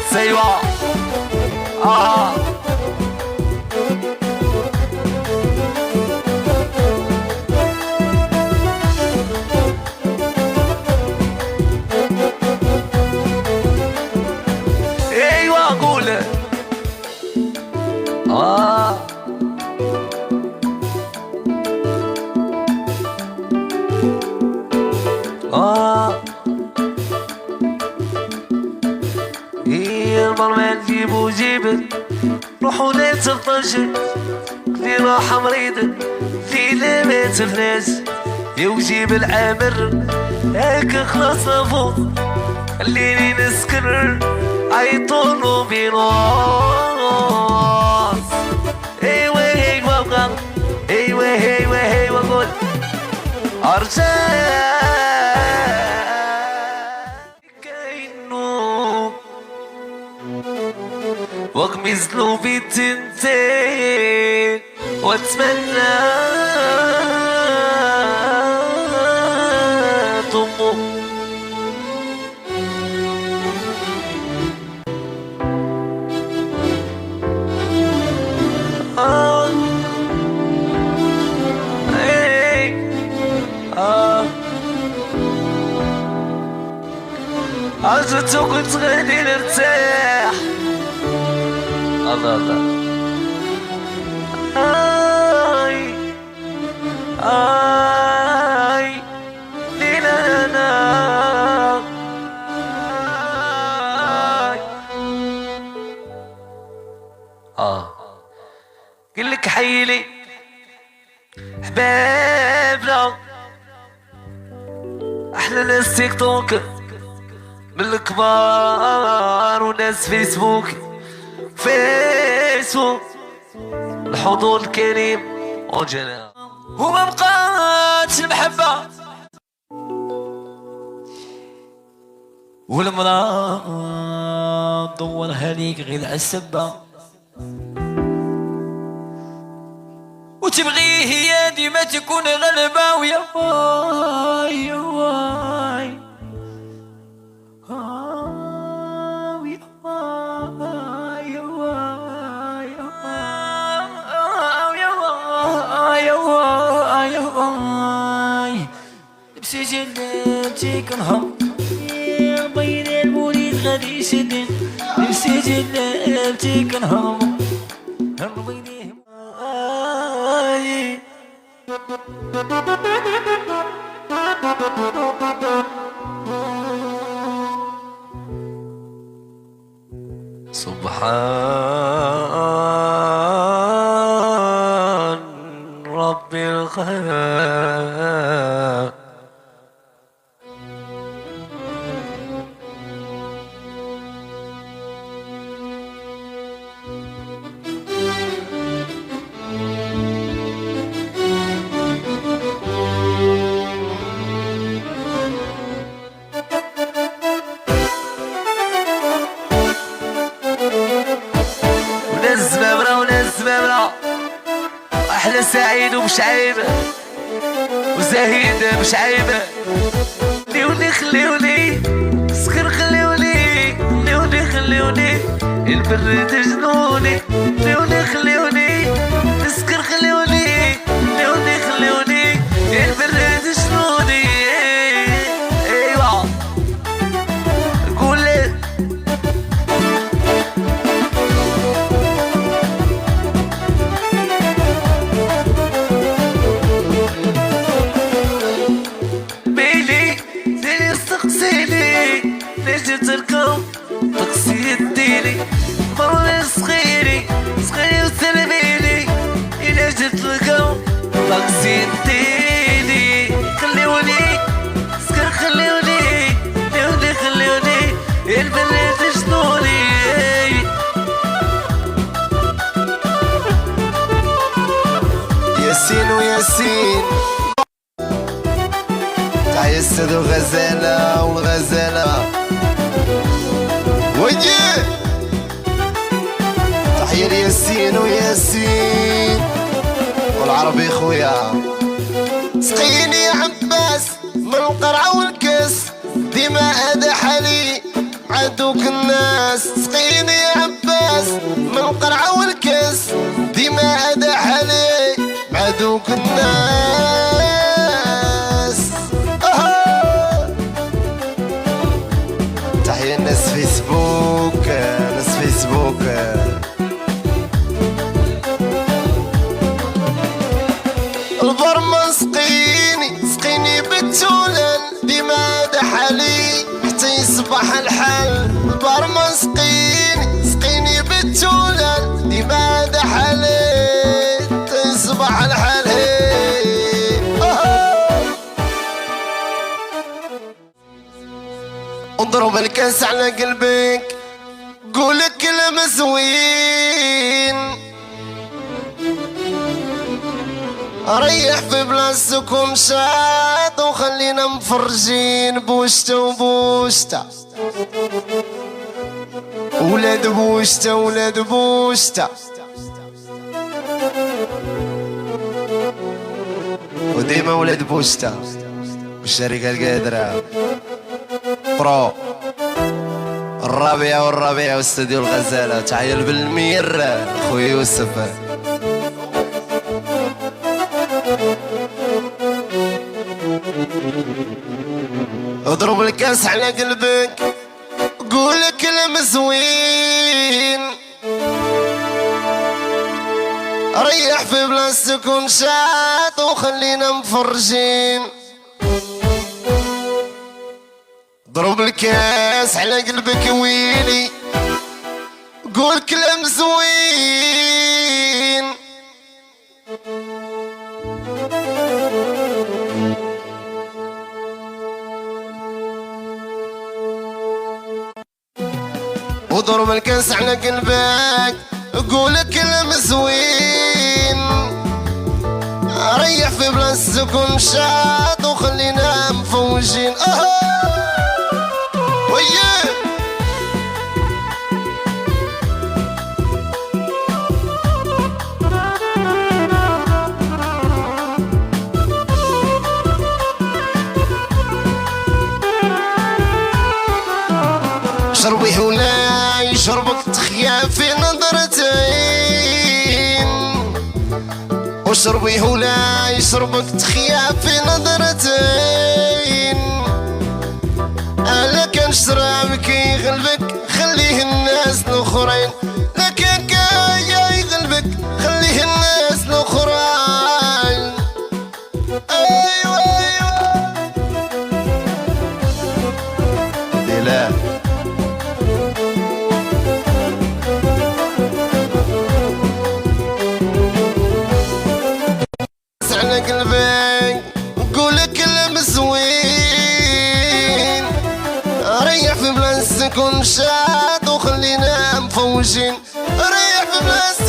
سيوا ايوا قول ما نجيبو جيبك روحو لا تلطجر اللي راح مريضة اللي ما تفناش يا وجيب العامر هاك خلاص افوق خليني نسكر عيطولو بيناس ايوا ايوا بقى ايوا ايوا ايوا قول ارجع واغمز له بتنتين واتمنى طمه عجبت وكنت غادي نرتاح الله آي لينا قلك حيلي حبابنا احلى ناس تيك توك من الكبار وناس فيسبوك الحضور الكريم وجنا وما بقاتش المحبة والمرأة دورها ليك غير عالسبة وتبغيه هي ديما تكون غلبة ويا واي واي لبسي جلابتك نهار يا بين المولد غادي يشدن لبسي جلابتك نهار بينهم سبحان ربي الخير احلى سعيد ومشعيبه وزهيده مشعيبه خليوني خليوني سكر خليوني خليوني البرد جنوني خليوني سكر خليوني البرد جنوني ايوا قول لي تقصي الديني مرة صغيري وسلميني إلا جيت لقاو تقصي الديني خليوني سكر خليوني البلاد جنوني ياسين وياسين تاع ياسد وغزالة والغزالة وجه تحية لياسين وياسين والعربي خويا سقيني يا عباس من القرعة والكاس ديما هذا حالي مع عدوك الناس. سقيني يا عباس من القرعة والكاس، ديما أداح علي عدوك الناس. تحية ناس فيسبوك، ناس فيسبوك. البرمة سقيني بالتولال، ديما داح علي حتى يصبح الحال. البرمة سقيني بالتولال، ديما داح علي حتى يصبح الحال. اضرب الكاس على قلبك، قولك كلام زوين، ريح في بلاصتك ومشاط، وخلينا مفرجين بوشتا وبوشتا. ولاد بوشتا ولاد بوشتا، وديما ولاد بوشتا والشركة القادرة برو الربيع واستوديو الغزالة. تحية بالمير خويا يوسف. اضرب الكاس على قلبك، قول كلام زوين، ريح في بلاصتك ونشاط، وخلينا مفرجين. ضرب الكاس على قلبك ويلي، قول كلام زوين. وضرب الكاس على قلبك، قول كلام زوين، ريح في بلاصتك ونشاط، وخلينا مفوجين. شربي ولا يشربك تخيا في نظرتين، وشربي ولا يشربك تخيا في نظرتين. ألا كان شرابك يغلبك خليه الناس الآخرين، لكن كايا يغلبك خليه الناس الآخرين. أيوة أيوة لا على قلبك، قول كلام زوين، ريح في بلاصتك ونشاط، وخلينا مفوجين. ريح في بلاصتك